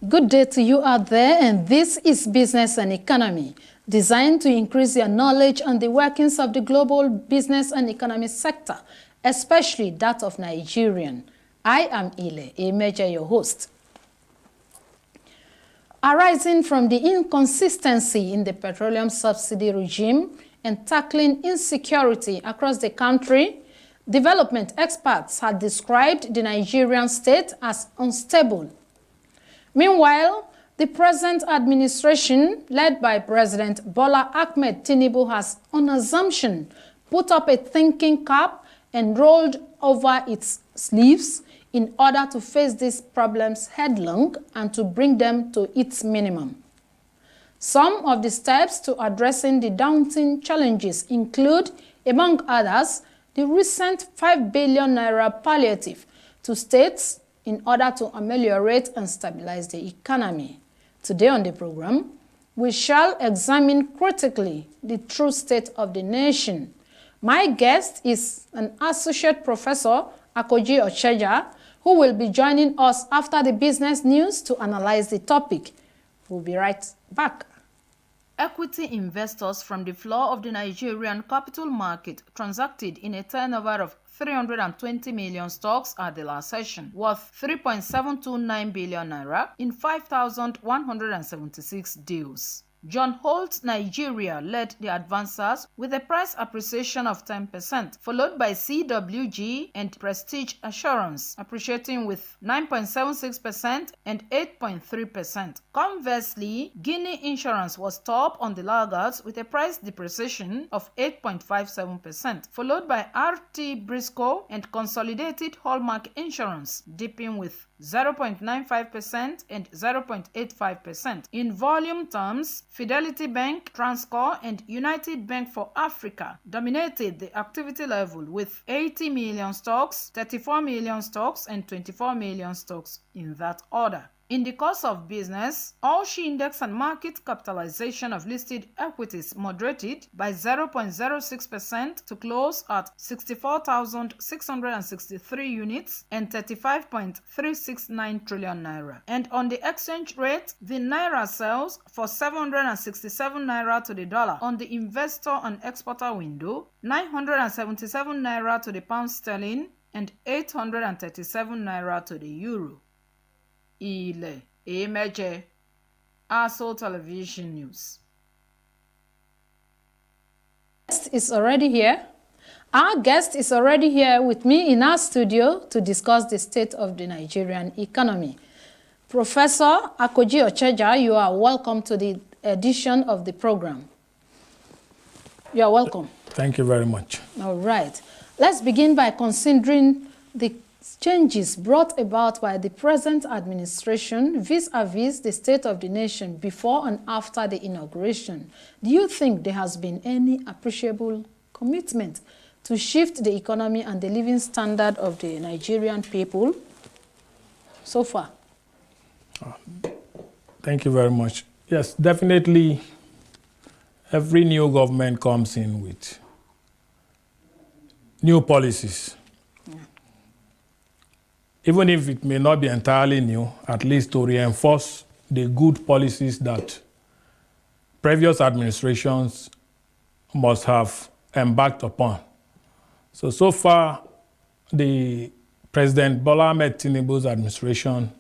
Good day to you out there, and this is Business and Economy, designed to increase your knowledge on the workings of the global business and economy sector, especially that of Nigerian. I am Ile Emeje, your host. Arising from the inconsistency in the petroleum subsidy regime and tackling insecurity across the country, development experts had described the Nigerian state as unstable. Meanwhile, the present administration, led by President Bola Ahmed Tinubu, has, on assumption, put up a thinking cap and rolled over its sleeves in order to face these problems headlong and to bring them to its minimum. Some of the steps to addressing the daunting challenges include, among others, the recent 5 billion naira palliative to states in order to ameliorate and stabilize the economy. Today on the program, we shall examine critically the true state of the nation. My guest is an associate professor, Akoji Ocheja, who will be joining us after the business news to analyze the topic. We'll be right back. Equity investors from the floor of the Nigerian capital market transacted in a turnover of 320 million stocks at the last session, worth 3.729 billion naira in 5,176 deals. John Holt Nigeria led the advancers with a price appreciation of 10%, followed by CWG and Prestige Assurance, appreciating with 9.76% and 8.3%. Conversely, Guinea Insurance was top on the laggards with a price depreciation of 8.57%, followed by RT Briscoe and Consolidated Hallmark Insurance, dipping with 0.95% and 0.85%. In volume terms, Fidelity Bank, Transcorp, and United Bank for Africa dominated the activity level with 80 million stocks, 34 million stocks, and 24 million stocks in that order. In the course of business, all-share index and market capitalization of listed equities moderated by 0.06% to close at 64,663 units and 35.369 trillion naira. And on the exchange rate, the naira sells for 767 naira to the dollar on the investor and exporter window, 977 naira to the pound sterling, and 837 naira to the euro. Ile Emeje, ASO Television News. Our guest is already here with me in our studio to discuss the state of the Nigerian economy. Professor Akoji Ocheja, you are welcome to the edition of the program. You are welcome. Thank you very much. All right. Let's begin by considering the changes brought about by the present administration vis-a-vis the state of the nation before and after the inauguration. Do you think there has been any appreciable commitment to shift the economy and the living standard of the Nigerian people so far? Thank you very much. Yes, definitely every new government comes in with new policies. Even if it may not be entirely new, at least to reinforce the good policies that previous administrations must have embarked upon. So far, the President Bola Ahmed Tinubu's administration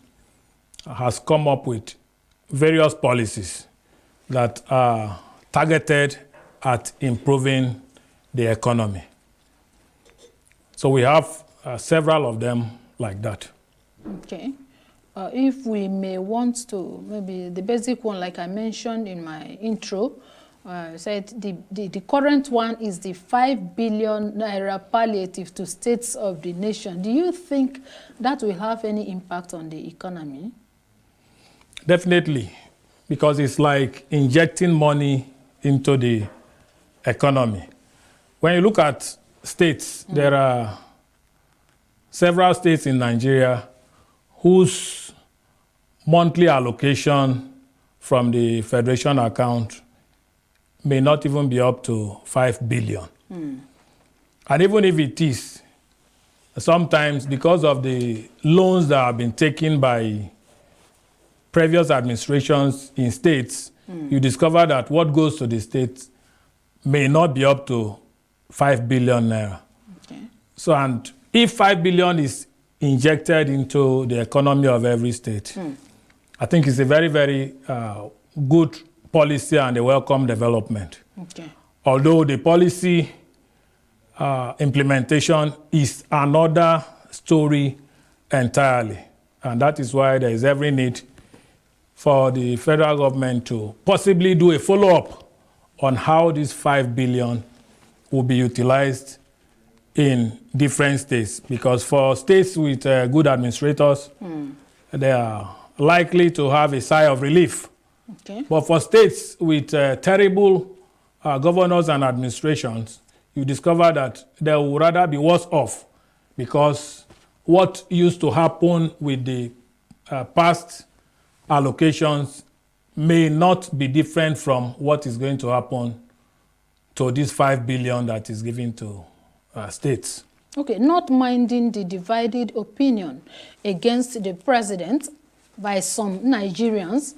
has come up with various policies that are targeted at improving the economy. So we have several of them like that. Okay. If we may want to, maybe the basic one, like I mentioned in my intro, said the current one is the 5 billion naira palliative to states of the nation. Do you think that will have any impact on the economy? Definitely, because it's like injecting money into the economy. When you look at states, there are several states in Nigeria whose monthly allocation from the federation account may not even be up to 5 billion. And even if it is, sometimes because of the loans that have been taken by previous administrations in states, you discover that what goes to the states may not be up to 5 billion naira. Okay. So, and if 5 billion is injected into the economy of every state, I think it's a very, very good policy and a welcome development. Okay. Although the policy implementation is another story entirely. And that is why there is every need for the federal government to possibly do a follow-up on how this 5 billion will be utilized in different states. Because for states with good administrators, they are likely to have a sigh of relief. Okay. But for states with terrible governors and administrations, you discover that they will rather be worse off, because what used to happen with the past allocations may not be different from what is going to happen to this 5 billion that is given to states. Okay, not minding the divided opinion against the president by some Nigerians,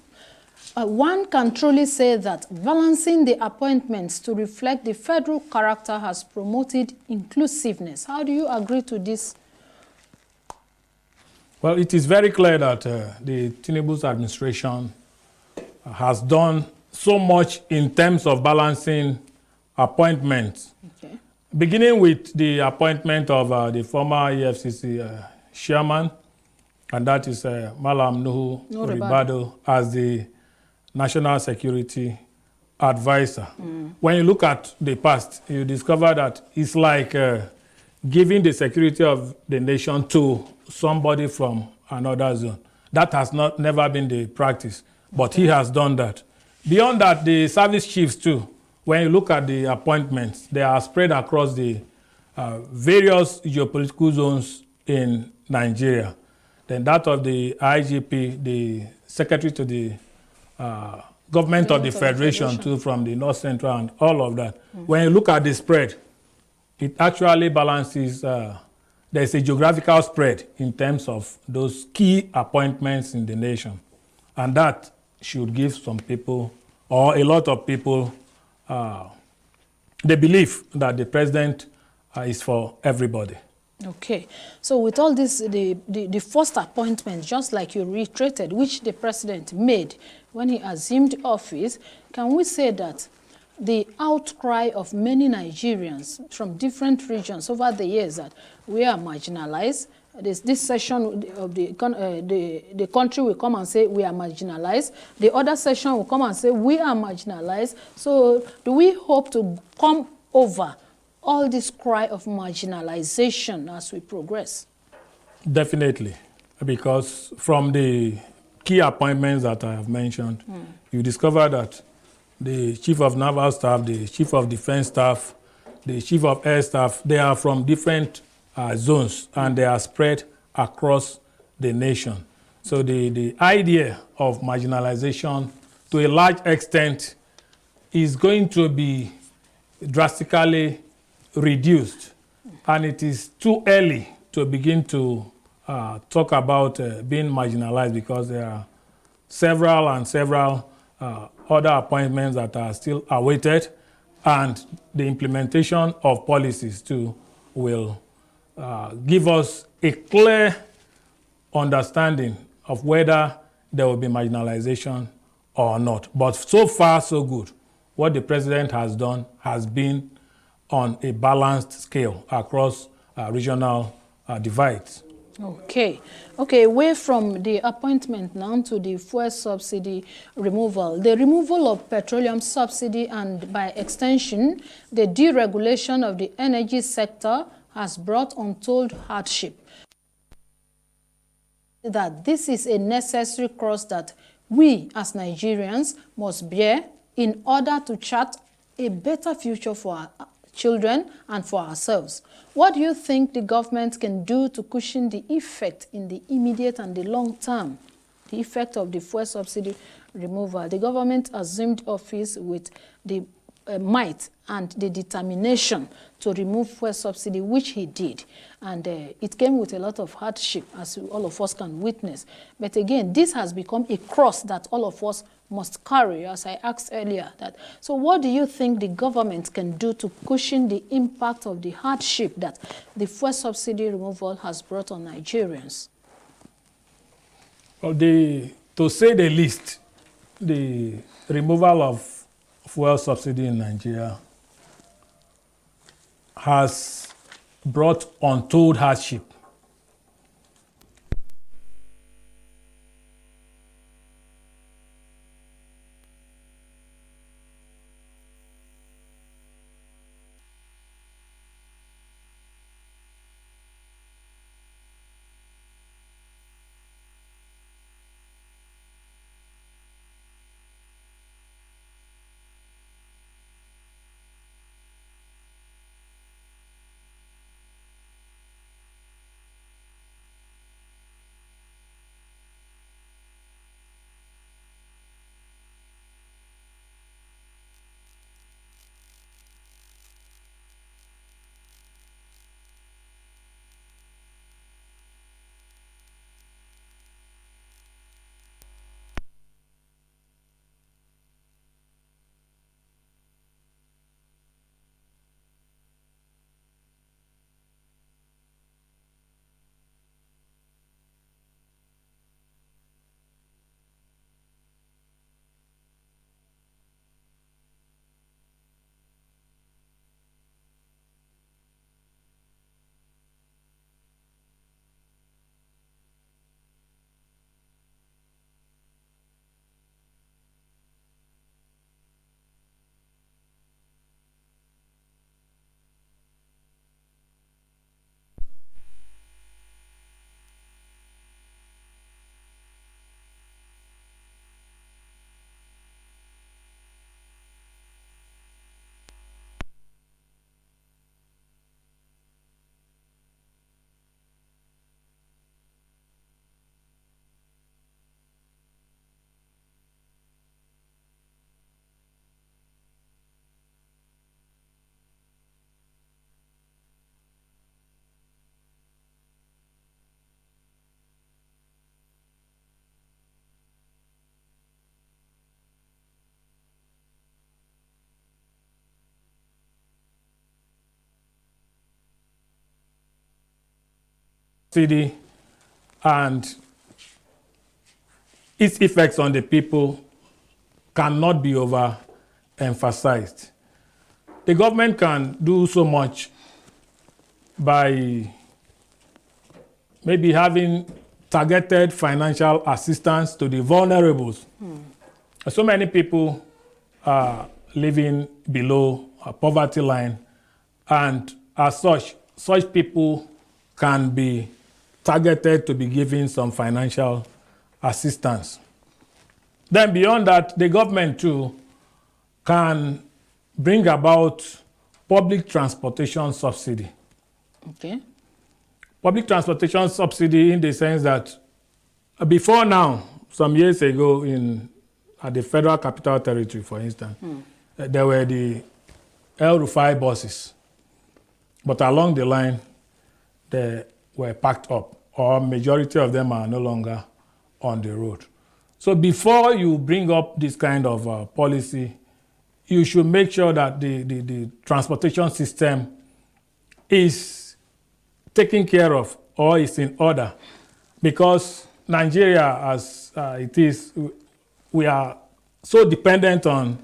one can truly say that balancing the appointments to reflect the federal character has promoted inclusiveness. How do you agree to this? Well, it is very clear that the Tinubu'S administration has done so much in terms of balancing appointments. Okay. Beginning with the appointment of the former EFCC chairman, and that is Malam Nuhu Ribado, as the National Security Advisor. When you look at the past, you discover that it's like giving the security of the nation to somebody from another zone. That has never been the practice, but he has done that. Beyond that, the service chiefs too, when you look at the appointments, they are spread across the various geopolitical zones in Nigeria. Then that of the IGP, the secretary to the government of the Federation too, from the North Central and all of that. When you look at the spread, it actually balances, there's a geographical spread in terms of those key appointments in the nation. And that should give some people, or a lot of people, the belief that the president is for everybody. Okay. So with all this, the first appointment, just like you reiterated, which the president made when he assumed office, can we say that the outcry of many Nigerians from different regions over the years that we are marginalized, this session of the country will come and say we are marginalized, the other session will come and say we are marginalized. So do we hope to come over all this cry of marginalization as we progress? Definitely, because from the key appointments that I have mentioned, you discover that the Chief of Naval Staff, the Chief of Defense Staff, the Chief of Air Staff, they are from different zones, and they are spread across the nation. So the idea of marginalization, to a large extent, is going to be drastically reduced, and it is too early to begin to talk about being marginalized, because there are several other appointments that are still awaited, and the implementation of policies too will give us a clear understanding of whether there will be marginalization or not. But so far, so good. What the president has done has been on a balanced scale across regional divides. Okay. Okay, away from the appointment now to the fuel subsidy removal. The removal of petroleum subsidy and, by extension, the deregulation of the energy sector has brought untold hardship. That this is a necessary cross that we as Nigerians must bear in order to chart a better future for our children and for ourselves. What do you think the government can do to cushion the effect in the immediate and the long term, the effect of the fuel subsidy removal? The government assumed office with the might and the determination to remove fuel subsidy, which he did. And it came with a lot of hardship, as all of us can witness. But again, this has become a cross that all of us must carry, as I asked earlier. So what do you think the government can do to cushion the impact of the hardship that the fuel subsidy removal has brought on Nigerians? Well, to say the least, the removal of fuel subsidy in Nigeria has brought untold hardship. Subsidy and its effects on the people cannot be overemphasized. The government can do so much by maybe having targeted financial assistance to the vulnerables. So many people are living below a poverty line, and as such people can be targeted to be given some financial assistance. Then beyond that, the government too can bring about public transportation subsidy. Okay. Public transportation subsidy in the sense that before now, some years ago at the Federal Capital Territory, for instance, there were the El Rufai buses. But along the line, they were packed up, or majority of them are no longer on the road. So before you bring up this kind of policy, you should make sure that the transportation system is taken care of or is in order. Because Nigeria, as it is, we are so dependent on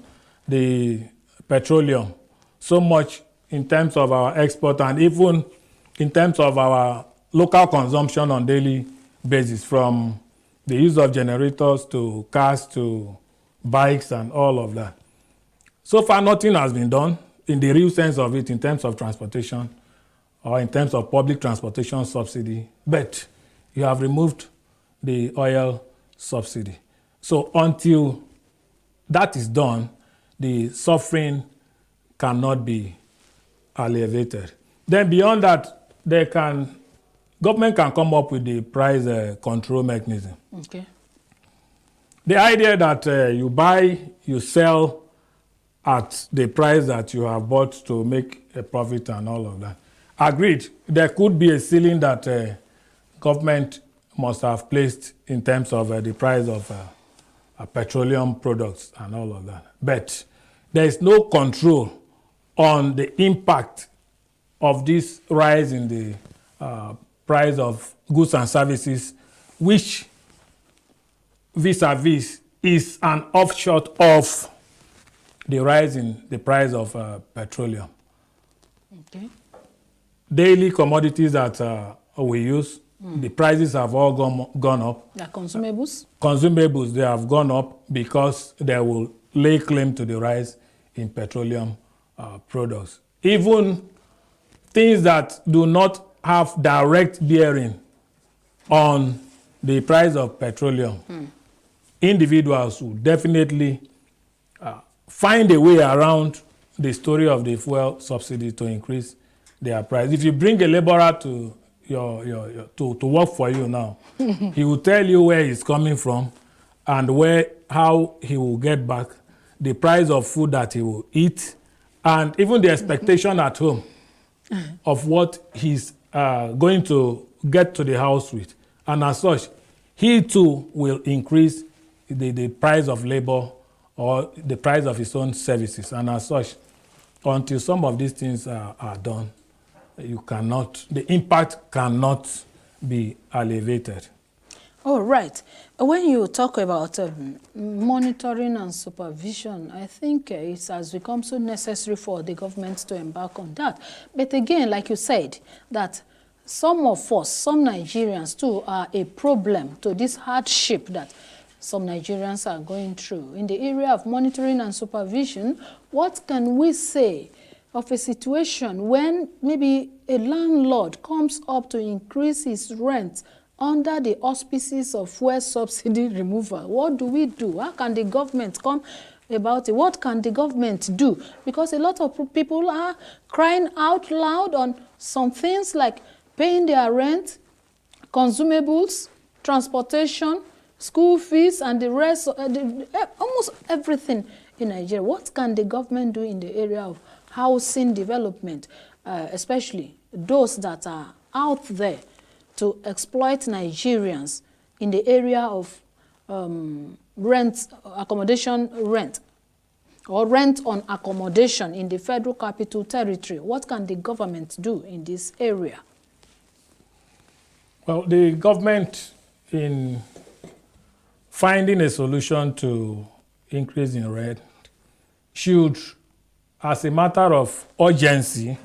the petroleum, so much in terms of our export and even in terms of our local consumption on daily basis, from the use of generators to cars to bikes and all of that. So far, nothing has been done in the real sense of it in terms of transportation or in terms of public transportation subsidy, but you have removed the oil subsidy. So until that is done, the suffering cannot be alleviated. Then beyond that, government can come up with the price control mechanism. Okay. The idea that you buy, you sell at the price that you have bought to make a profit and all of that. Agreed. There could be a ceiling that government must have placed in terms of the price of petroleum products and all of that. But there is no control on the impact of this rise in the price of goods and services, which vis-a-vis is an offshoot of the rise in the price of petroleum. Okay. Daily commodities that we use, the prices have all gone up. The consumables? Consumables, they have gone up because they will lay claim to the rise in petroleum products. Even things that do not have direct bearing on the price of petroleum, individuals will definitely find a way around the story of the fuel subsidy to increase their price. If you bring a laborer to to work for you now, he will tell you where he's coming from and how he will get back, the price of food that he will eat, and even the expectation at home of what he's going to get to the house with. And as such, he too will increase the price of labor or the price of his own services. And as such, until some of these things are done, the impact cannot be alleviated. Oh, right. When you talk about monitoring and supervision, I think it has become so necessary for the government to embark on that. But again, like you said, that some of us, some Nigerians too, are a problem to this hardship that some Nigerians are going through. In the area of monitoring and supervision, what can we say of a situation when maybe a landlord comes up to increase his rent under the auspices of fuel subsidy removal? What do we do? How can the government come about it? What can the government do? Because a lot of people are crying out loud on some things like paying their rent, consumables, transportation, school fees, and the rest, almost everything in Nigeria. What can the government do in the area of housing development, especially those that are out there to exploit Nigerians in the area of accommodation rent, or rent on accommodation in the Federal Capital Territory? What can the government do in this area? Well, the government, in finding a solution to increase in rent, should, as a matter of urgency,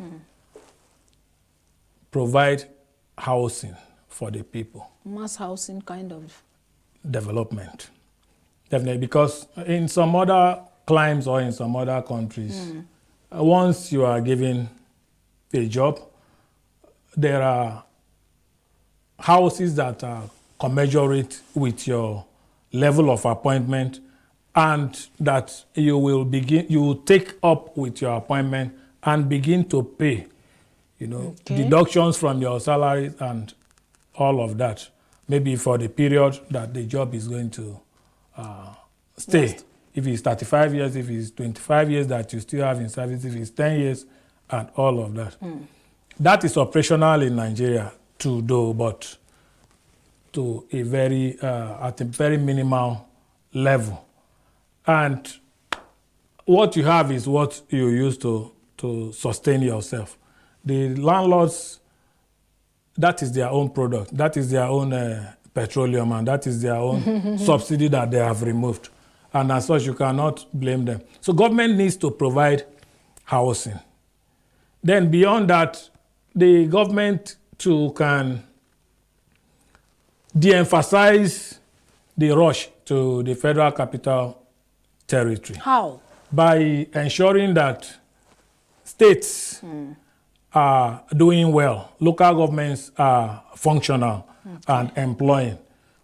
provide housing for the people. Mass housing kind of development. Definitely, because in some other climes or in some other countries, once you are given a job, there are houses that are commensurate with your level of appointment, and that you will take up with your appointment and begin to pay, deductions from your salary and all of that, maybe for the period that the job is going to stay. Yes. If it's 35 years, if it's 25 years that you still have in service, if it's 10 years, and all of that. That is operational in Nigeria too, though, but to a at a very minimal level. And what you have is what you use to sustain yourself. The landlords, that is their own product. That is their own petroleum, and that is their own subsidy that they have removed. And as such, you cannot blame them. So government needs to provide housing. Then beyond that, the government too can de-emphasize the rush to the Federal Capital Territory. How? By ensuring that states are doing well, local governments are functional and employing.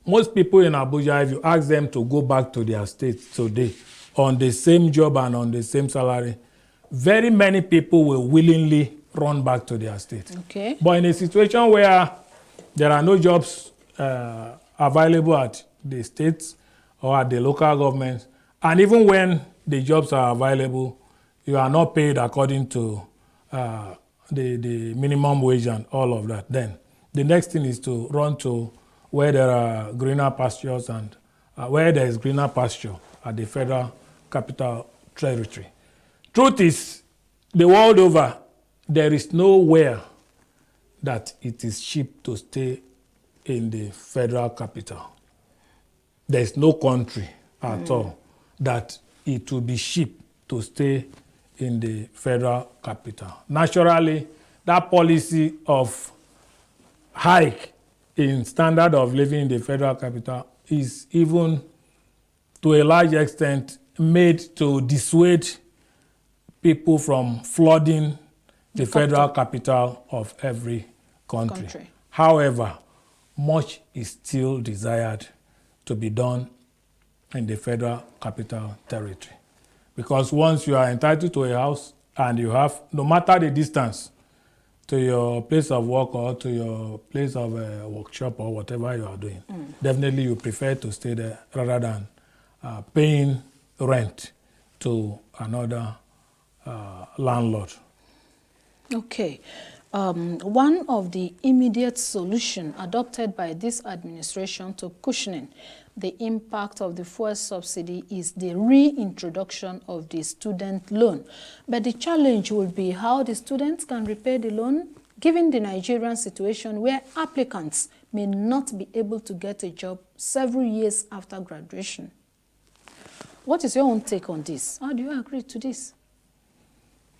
Most people in Abuja, if you ask them to go back to their states today on the same job and on the same salary, very many people will willingly run back to their state. Okay. But in a situation where there are no jobs available at the states or at the local governments, and even when the jobs are available, you are not paid according to the minimum wage and all of that, then the next thing is to run to where there are greener pastures and where there is greener pasture at the Federal Capital Territory. Truth is, the world over, there is nowhere that it is cheap to stay in the Federal Capital. There is no country at all that it will be cheap to stay in the Federal Capital. Naturally, that policy of hike in standard of living in the Federal Capital is even to a large extent made to dissuade people from flooding the Federal Capital of every country. However, much is still desired to be done in the Federal Capital Territory. Because once you are entitled to a house and you have, no matter the distance to your place of work or to your place of workshop or whatever you are doing, definitely you prefer to stay there rather than paying rent to another landlord. Okay. One of the immediate solutions adopted by this administration to cushioning the impact of the fuel subsidy is the reintroduction of the student loan. But the challenge will be how the students can repay the loan given the Nigerian situation where applicants may not be able to get a job several years after graduation. What is your own take on this? How do you agree to this?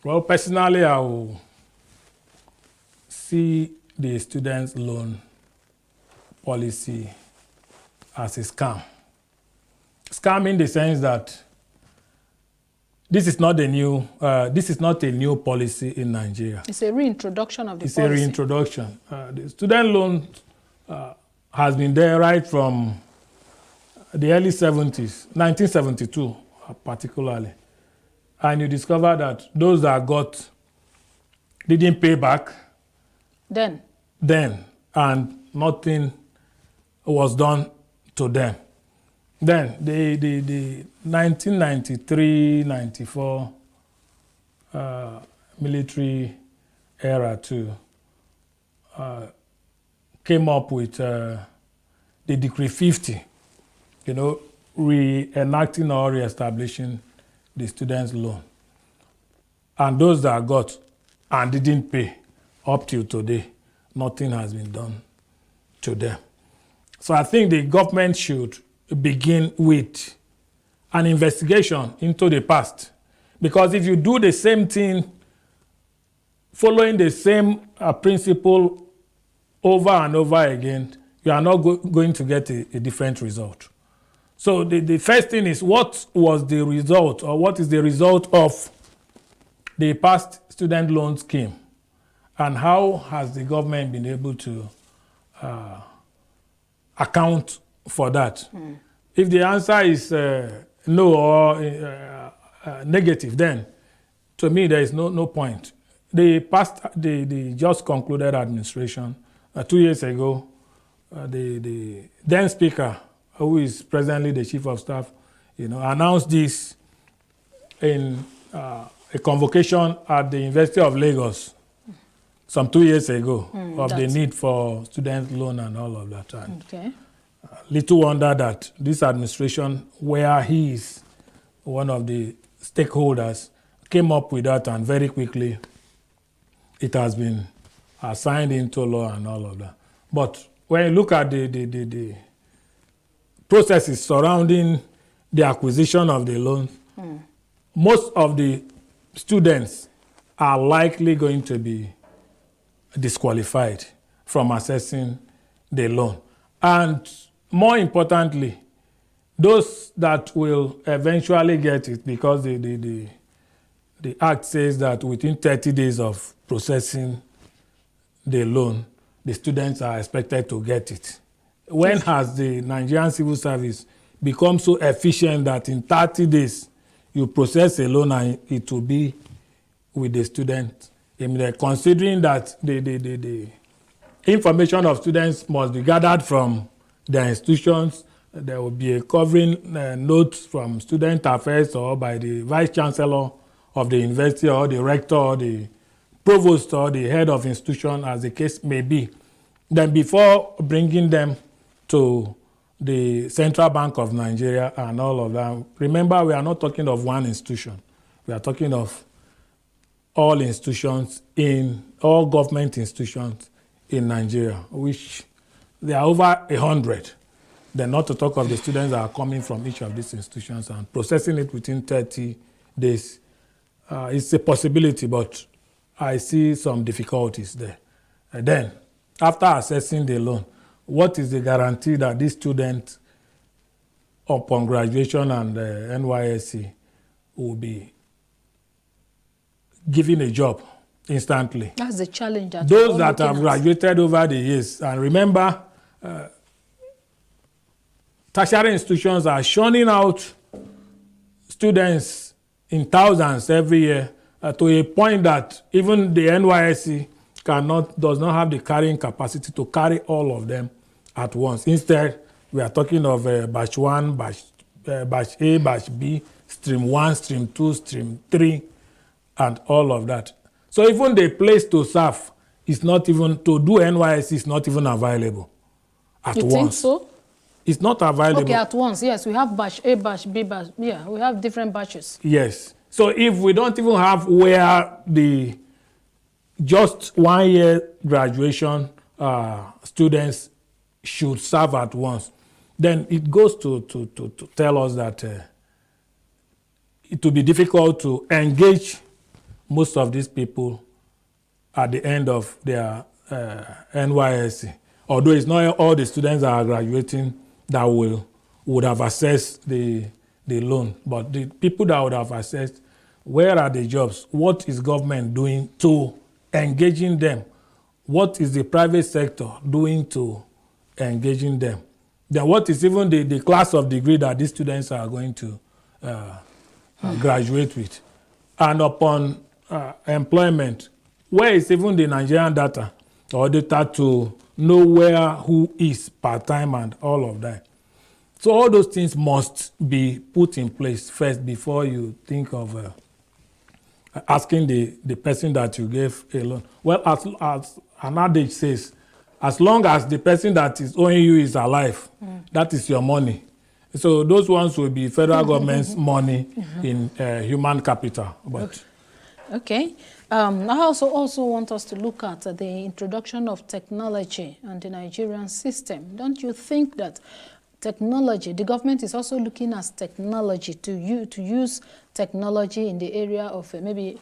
Well, personally, I will see the students' loan policy as a scam. Scam in the sense that this is not a new policy in Nigeria. It's a reintroduction of the policy. It's a reintroduction. The student loan has been there right from the early 70s, 1972 particularly. And you discover that those that didn't pay back then, and nothing was done to them. Then the 1993-94 military era too came up with the Decree 50, reenacting or reestablishing the students' loan. And those that got and didn't pay up till today, nothing has been done to them. So I think the government should begin with an investigation into the past. Because if you do the same thing, following the same principle over and over again, you are not going to get a different result. So the first thing is, what was the result, or what is the result of the past student loan scheme? And how has the government been able to account for that? If the answer is no or negative, then to me there is no point. The just concluded administration 2 years ago, the then Speaker, who is presently the Chief of Staff, announced this in a convocation at the University of Lagos some 2 years ago of the need for student loan and all of that. And little wonder that this administration, where he is one of the stakeholders, came up with that, and very quickly it has been signed into law and all of that. But when you look at the processes surrounding the acquisition of the loans, most of the students are likely going to be disqualified from accessing the loan. And more importantly, those that will eventually get it, because the Act says that within 30 days of processing the loan, the students are expected to get it. When has the Nigerian civil service become so efficient that in 30 days you process a loan and it will be with the student? Considering that the information of students must be gathered from their institutions, there will be a covering note from Student Affairs or by the Vice Chancellor of the university or the rector or the provost or the head of institution, as the case may be, then before bringing them to the Central Bank of Nigeria and all of that, remember, we are not talking of one institution. We are talking of all institutions all government institutions in Nigeria, which there are over 100. Then not to talk of the students that are coming from each of these institutions and processing it within 30 days. It's a possibility, but I see some difficulties there. And then, after assessing the loan, what is the guarantee that these students, upon graduation and NYSC, will be given a job instantly? That's the challenge. Those that have graduated over the years, and remember, tertiary institutions are churning out students in thousands every year to a point that even the NYSC does not have the carrying capacity to carry all of them at once. Instead, we are talking of batch 1, batch A, batch B, stream 1, stream 2, stream 3, and all of that. So even the place to serve is not even, to do NYSC is not even available at once. You think so? It's not available. Okay, at once, yes. We have batch A, batch B, batch, yeah, we have different batches. Yes. So if we don't even have where the just 1 year graduation students should serve at once, then it goes to tell us that it will be difficult to engage most of these people at the end of their NYSC. Although it's not all the students that are graduating that would have accessed the loan, but the people that would have accessed, where are the jobs? What is government doing to engaging them? What is the private sector doing to engaging them? Then what is even the class of degree that these students are going to graduate with? And upon employment, where is even the Nigerian data or data to know who is part-time and all of that? So all those things must be put in place first before you think of asking the person that you gave a loan. Well, as an adage says, as long as the person that is owing you is alive, that is your money. So those ones will be federal government's money in human capital. But okay. I also want us to look at the introduction of technology and the Nigerian system. Don't you think that technology, the government is also looking at technology to use technology in the area of maybe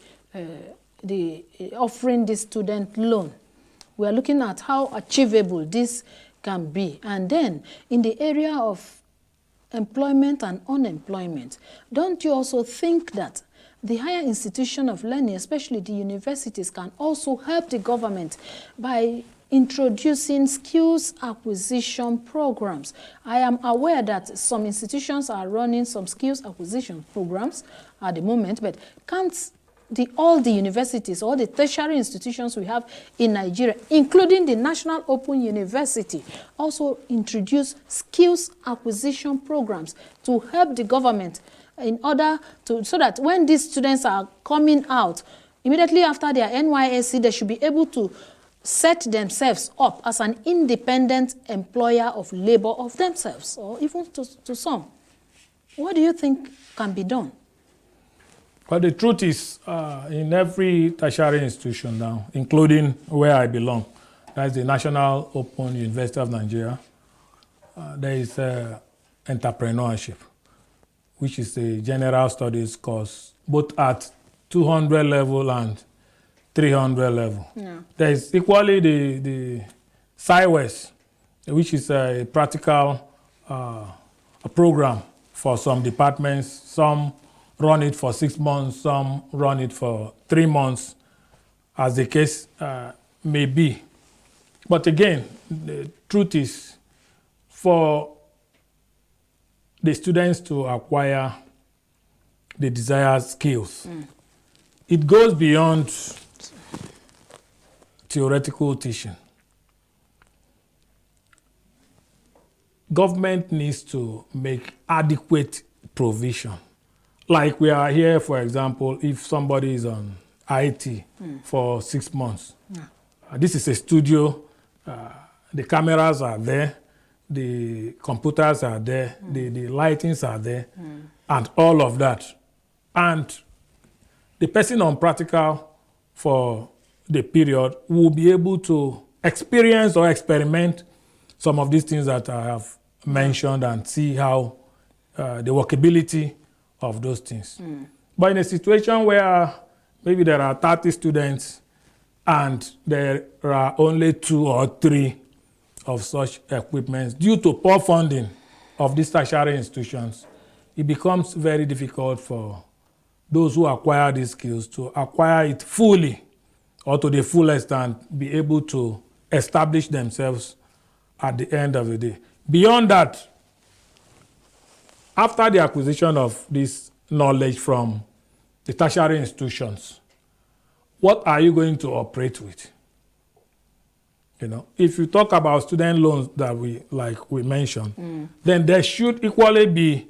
offering this student loan? We are looking at how achievable this can be. And then in the area of employment and unemployment, don't you also think that the higher institution of learning, especially the universities, can also help the government by introducing skills acquisition programs? I am aware that some institutions are running some skills acquisition programs at the moment, but can't all the universities, all the tertiary institutions we have in Nigeria, including the National Open University, also introduce skills acquisition programs to help the government in order to, so that when these students are coming out, immediately after their NYSC, they should be able to set themselves up as an independent employer of labor of themselves, or even to some. What do you think can be done? Well, the truth is, in every tertiary institution now, including where I belong, that's the National Open University of Nigeria, there is entrepreneurship, which is a general studies course, both at 200 level and 300 level. Yeah. There is equally the SciWest, which is a practical program for some departments. Some run it for 6 months, some run it for 3 months, as the case may be. But again, the truth is, for the students to acquire the desired skills, it goes beyond theoretical teaching. Government needs to make adequate provision like we are here, for example, if somebody is on IT for 6 months, this is a studio, the cameras are there, the computers are there, the lightings are there, and all of that. And the person on practical for the period will be able to experience or experiment some of these things that I have mentioned and see how the workability of those things. But in a situation where maybe there are 30 students and there are only 2 or 3 of such equipments, due to poor funding of these tertiary institutions, it becomes very difficult for those who acquire these skills to acquire it fully or to the fullest and be able to establish themselves at the end of the day. Beyond that, after the acquisition of this knowledge from the tertiary institutions, what are you going to operate with? You know, if you talk about student loans that we mentioned, then there should equally be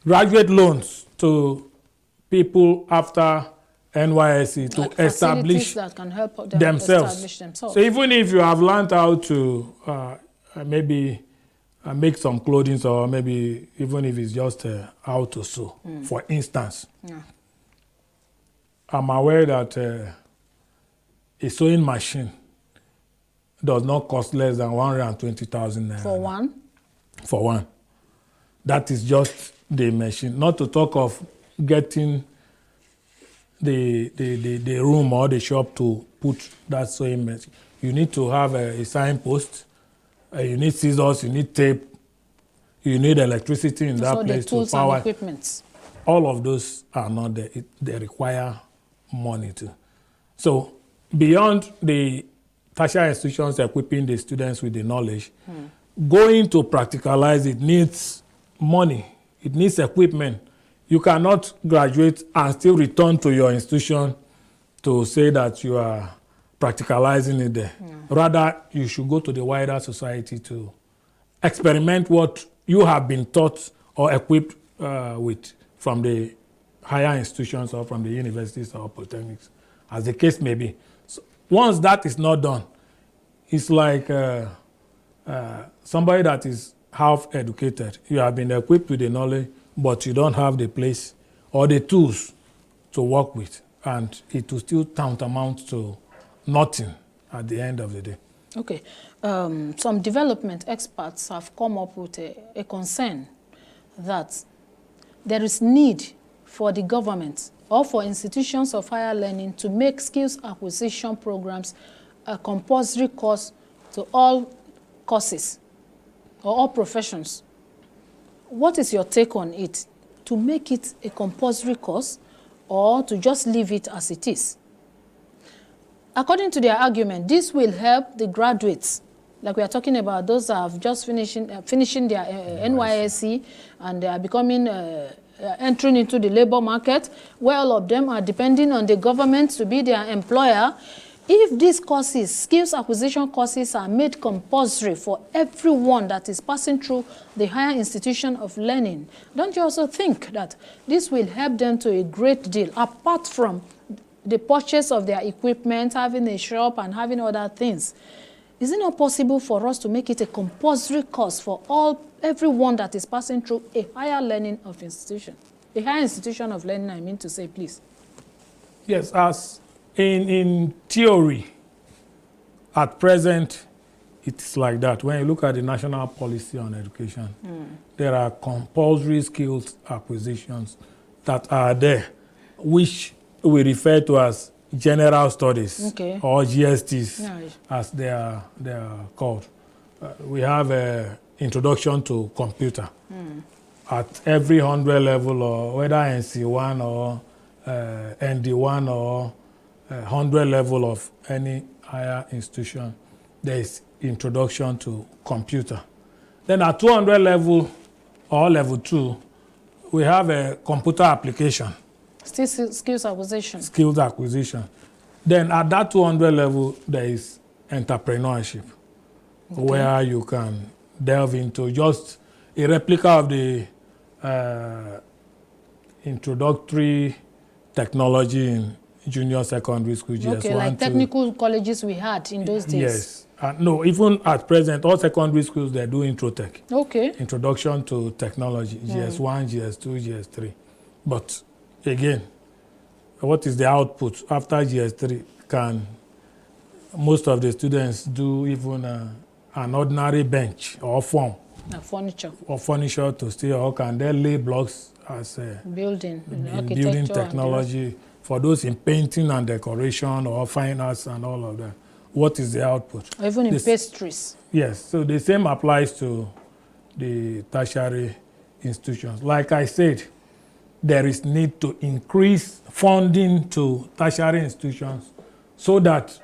graduate loans to people after NYSC to like establish that can help them themselves. establish themselves. So even if you have learned how to maybe make some clothing, or maybe even if it's just how to sew, for instance, I'm aware that a sewing machine does not cost less than 120,000 naira. For one? For one. That is just the machine. Not to talk of getting the room or the shop to put that sewing machine. You need to have a signpost. You need scissors. You need tape. You need electricity in that place to power. And equipment. All of those are not there. They require money too. So beyond the tertiary institutions equipping the students with the knowledge, going to practicalize it needs money. It needs equipment. You cannot graduate and still return to your institution to say that you are practicalizing it there. Rather, you should go to the wider society to experiment what you have been taught or equipped with from the higher institutions or from the universities or polytechnics, as the case may be. So once that is not done, it's like somebody that is half educated. You have been equipped with the knowledge, but you don't have the place or the tools to work with, and it will still tantamount to nothing at the end of the day. Okay. Some development experts have come up with a concern that there is need for the government or for institutions of higher learning to make skills acquisition programs a compulsory course to all courses or all professions. What is your take on it? To make it a compulsory course or to just leave it as it is? According to their argument, this will help the graduates, like we are talking about those that have just finishing their NYSC and they are becoming entering into the labor market, where all of them are depending on the government to be their employer. If these courses, skills acquisition courses, are made compulsory for everyone that is passing through the higher institution of learning, don't you also think that this will help them to a great deal, apart from the purchase of their equipment, having a shop and having other things? Is it not possible for us to make it a compulsory course for everyone that is passing through a higher learning of institution? A higher institution of learning, I mean to say, please. Yes, as in theory, at present, it's like that. When you look at the national policy on education, there are compulsory skills acquisitions that are there, which we refer to as general studies, or GSTs, as they are called. We have an introduction to computer at every 100 level, or whether NC1 or ND1 or 100 level of any higher institution, there is introduction to computer. Then at 200 level or level 2, we have a computer application. Still skills acquisition. Skills acquisition. Then at that 200 level, there is entrepreneurship, where you can delve into just a replica of the introductory technology in junior secondary school, GS1. Okay, like technical colleges we had in those days. Yes. No, even at present, all secondary schools, they do Introtech. Okay. Introduction to technology, GS1, GS2, GS3. But again, what is the output after GS3? Can most of the students do even an ordinary bench or form? Furniture. Or furniture to stay, or can they lay blocks as building, in building technology for those in painting and decoration or fine arts and all of that? What is the output? Or even in pastries. Yes, so the same applies to the tertiary institutions. Like I said, there is need to increase funding to tertiary institutions so that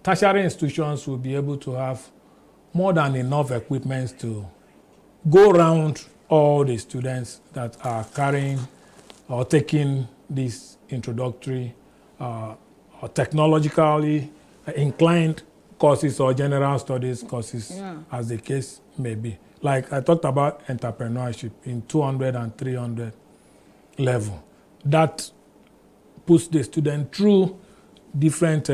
tertiary institutions will be able to have more than enough equipment to go around all the students that are carrying or taking these introductory or technologically inclined courses or general studies courses, as the case may be. Like I talked about entrepreneurship in 200 and 300 level. That puts the student through different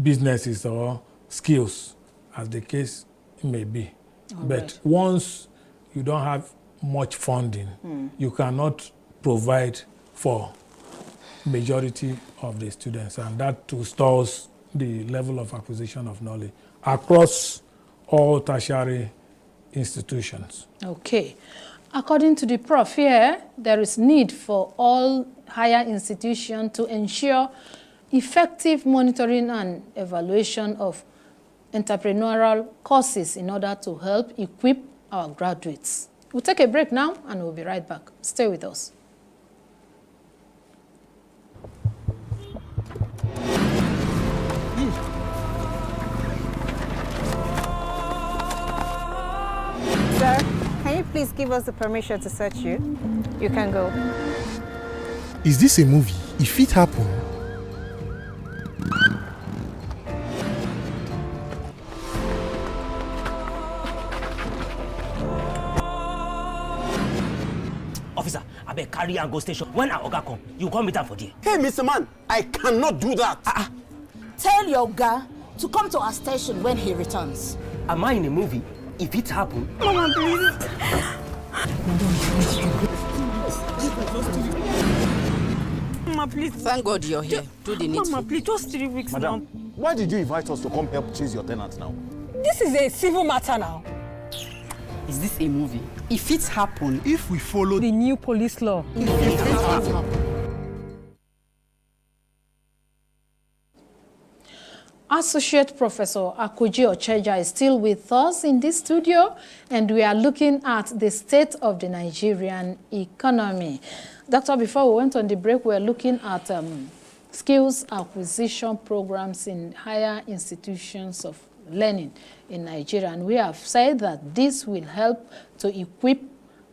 businesses or skills, as the case may be. But once you don't have much funding, you cannot provide for majority of the students, and that too stalls the level of acquisition of knowledge across all tertiary institutions. Okay. According to the prof here, there is need for all higher institutions to ensure effective monitoring and evaluation of entrepreneurial courses in order to help equip our graduates. We'll take a break now and we'll be right back. Stay with us. Sir, can you please give us the permission to search you? You can go. Is this a movie? If it happened. Officer, I beg carry and go station. When our Oga come, you come meet am for there. Hey, Mr. Man, I cannot do that. Tell your guy to come to our station when he returns. Am I in a movie? If it happen, Mama, please. Mama, please. Thank God you're here. Do the needful. Mama, please, just 3 weeks Madam, now. why did you invite us to come help chase your tenant now? This is a civil matter now. Is this a movie? If it happen, If we follow The new police law. Associate Professor Akuji Ocheja is still with us in this studio, and we are looking at the state of the Nigerian economy. Doctor, before we went on the break, we were looking at skills acquisition programs in higher institutions of learning in Nigeria, and we have said that this will help to equip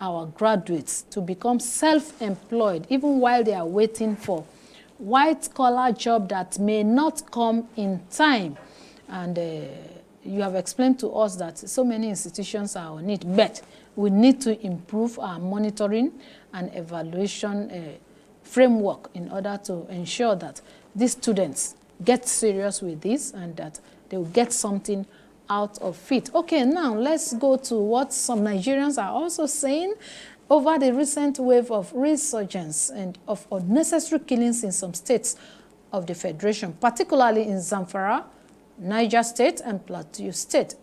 our graduates to become self-employed, even while they are waiting for white-collar job that may not come in time. And you have explained to us that so many institutions are on it, but we need to improve our monitoring and evaluation framework in order to ensure that these students get serious with this and that they will get something out of it. Okay, now let's go to what some Nigerians are also saying over the recent wave of resurgence and of unnecessary killings in some states of the Federation, particularly in Zamfara, Niger State, and Plateau State.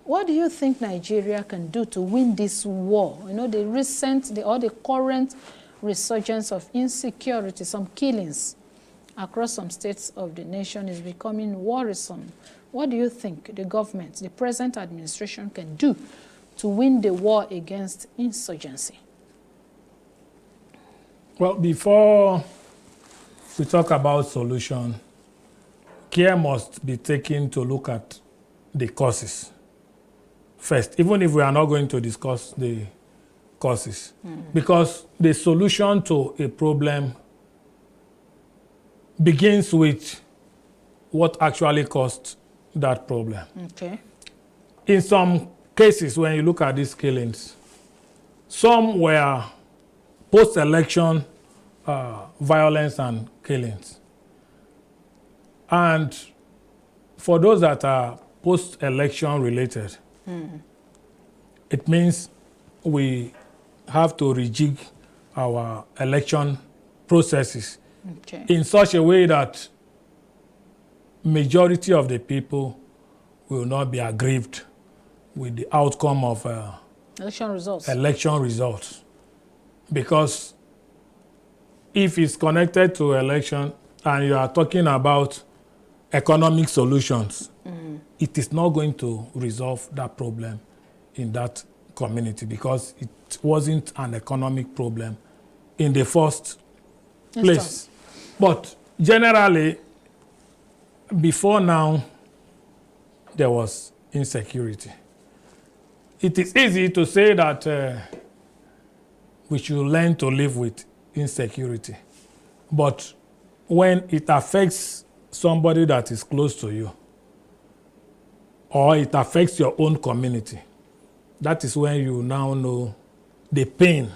What do you think Nigeria can do to win this war? You know, the current resurgence of insecurity, some killings across some states of the nation is becoming worrisome. What do you think the government, the present administration can do to win the war against insurgency? Well, before we talk about solution, care must be taken to look at the causes first, even if we are not going to discuss the causes. Because the solution to a problem begins with what actually caused that problem. Okay. In some cases, when you look at these killings, some were post-election violence and killings. And for those that are post-election related, it means we have to rejig our election processes in such a way that majority of the people will not be aggrieved with the outcome of election results. Because if it's connected to election and you are talking about economic solutions, it is not going to resolve that problem in that community because it wasn't an economic problem in the first place. But generally, before now, there was insecurity. It is easy to say that we should learn to live with insecurity. But when it affects somebody that is close to you, or it affects your own community, that is when you now know the pain,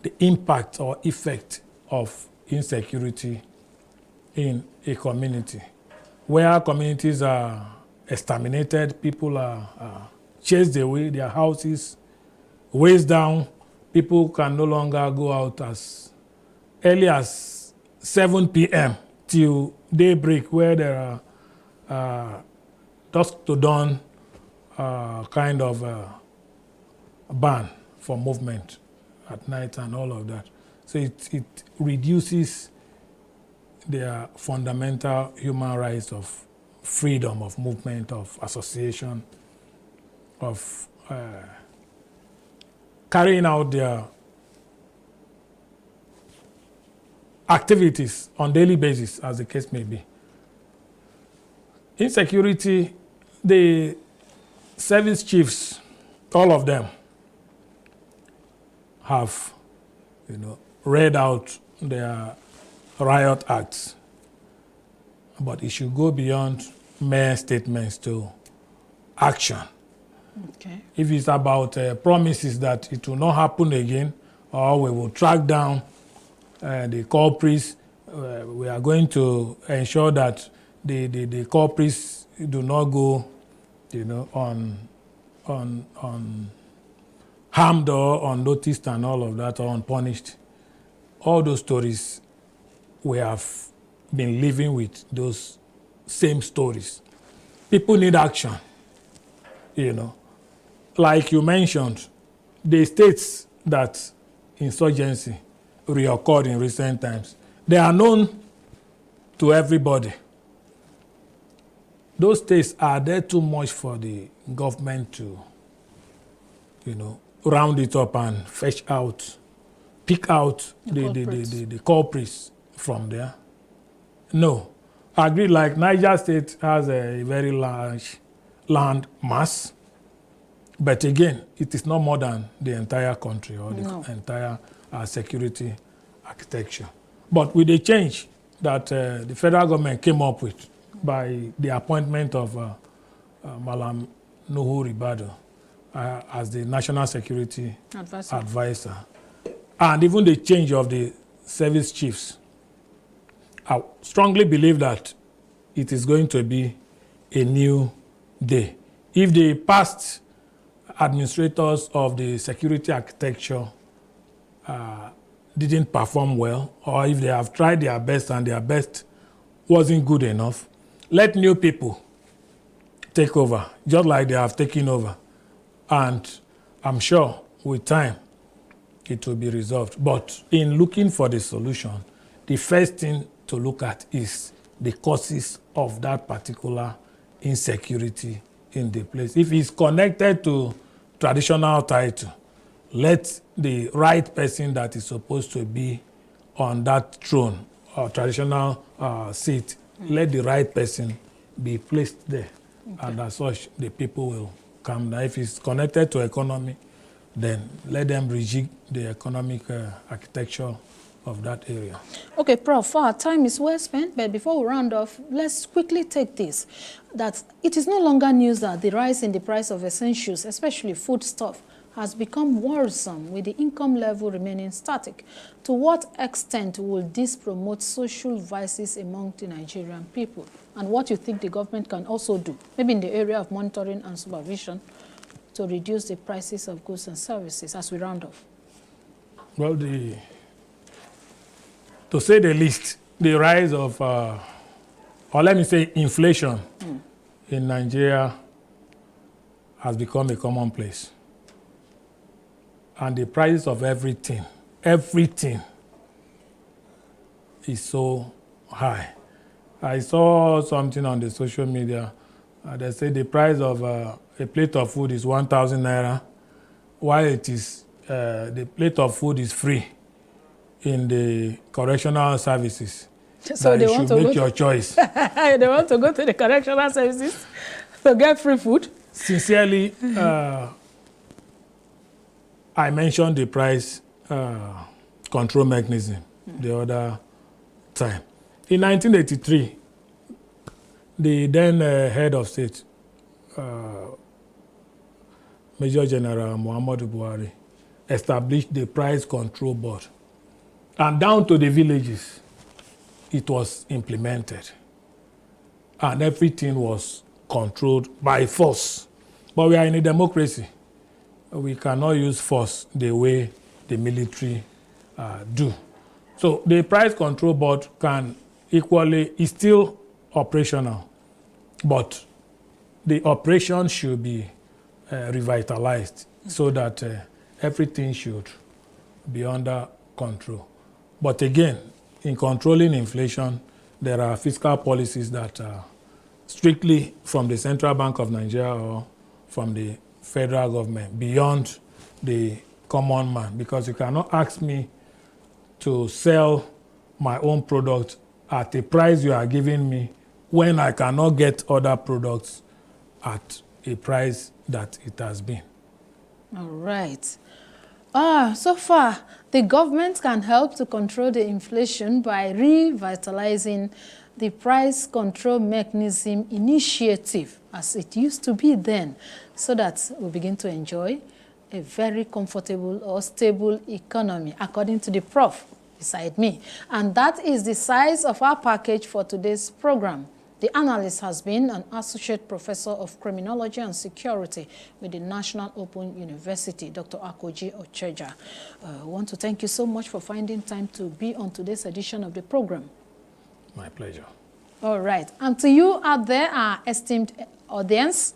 the impact or effect of insecurity in a community. Where communities are exterminated, people are chased away, their houses waste down, people can no longer go out as early as 7 p.m. till daybreak, where there are dusk to dawn kind of ban for movement at night and all of that. So it reduces their fundamental human rights of freedom of movement, of association, of carrying out their activities on daily basis, as the case may be. Insecurity, the service chiefs, all of them have, read out their riot acts, but it should go beyond mere statements to action. Okay. If it's about promises that it will not happen again, or we will track down the culprits, we are going to ensure that the culprits do not go, harmed or unnoticed and all of that, or unpunished. All those stories, we have been living with those same stories. People need action, Like you mentioned, the states that insurgency reoccurred in recent times, they are known to everybody. Those states, are there too much for the government to, round it up and pick out the culprits from there? No. I agree, like Niger State has a very large land mass, but again, it is not more than the entire country or the entire security architecture. But with the change that the federal government came up with by the appointment of Malam Nuhu Ribadu as the National Security Advisor, and even the change of the service chiefs, I strongly believe that it is going to be a new day. If the past administrators of the security architecture didn't perform well, or if they have tried their best and their best wasn't good enough, let new people take over, just like they have taken over. And I'm sure with time, it will be resolved. But in looking for the solution, the first thing to look at is the causes of that particular insecurity in the place. If it's connected to traditional title, let the right person that is supposed to be on that throne or traditional seat, let the right person be placed there. Okay. And as such, the people will come down. If it's connected to economy, then let them rejig the economic architecture of that area. Okay, Prof, our time is well spent, but before we round off, let's quickly take this, that it is no longer news that the rise in the price of essentials, especially foodstuff, has become worrisome with the income level remaining static. To what extent will this promote social vices among the Nigerian people? And what you think the government can also do, maybe in the area of monitoring and supervision, to reduce the prices of goods and services as we round off? Well, to say the least, the rise of, or let me say inflation in Nigeria has become a commonplace. And the price of everything is so high. I saw something on the social media. They say the price of a plate of food is 1,000 naira, while it is the plate of food is free in the correctional services. So that they you want should to make go your choice. They want to go to the correctional services to get free food. Sincerely, I mentioned the price control mechanism the other time. In 1983, the then head of state, Major General Muhammadu Buhari, established the price control board. And down to the villages, it was implemented. And everything was controlled by force. But we are in a democracy. We cannot use force the way the military do. So the price control board is still operational, but the operation should be revitalized so that everything should be under control. But again, in controlling inflation, there are fiscal policies that are strictly from the Central Bank of Nigeria or from the federal government, beyond the common man, because you cannot ask me to sell my own product at a price you are giving me when I cannot get other products at a price that it has been. All right. So far, the government can help to control the inflation by revitalizing the price control mechanism initiative as it used to be then, so that we begin to enjoy a very comfortable or stable economy, according to the prof beside me. And that is the size of our package for today's program. The analyst has been an associate professor of criminology and security with the National Open University, Dr. Akoji Ocheja. I want to thank you so much for finding time to be on today's edition of the program. My pleasure. All right. And to you out there, our esteemed audience,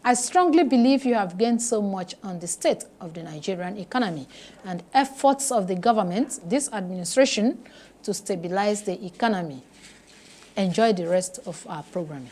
I strongly believe you have gained so much on the state of the Nigerian economy and efforts of the government, this administration, to stabilize the economy. Enjoy the rest of our programming.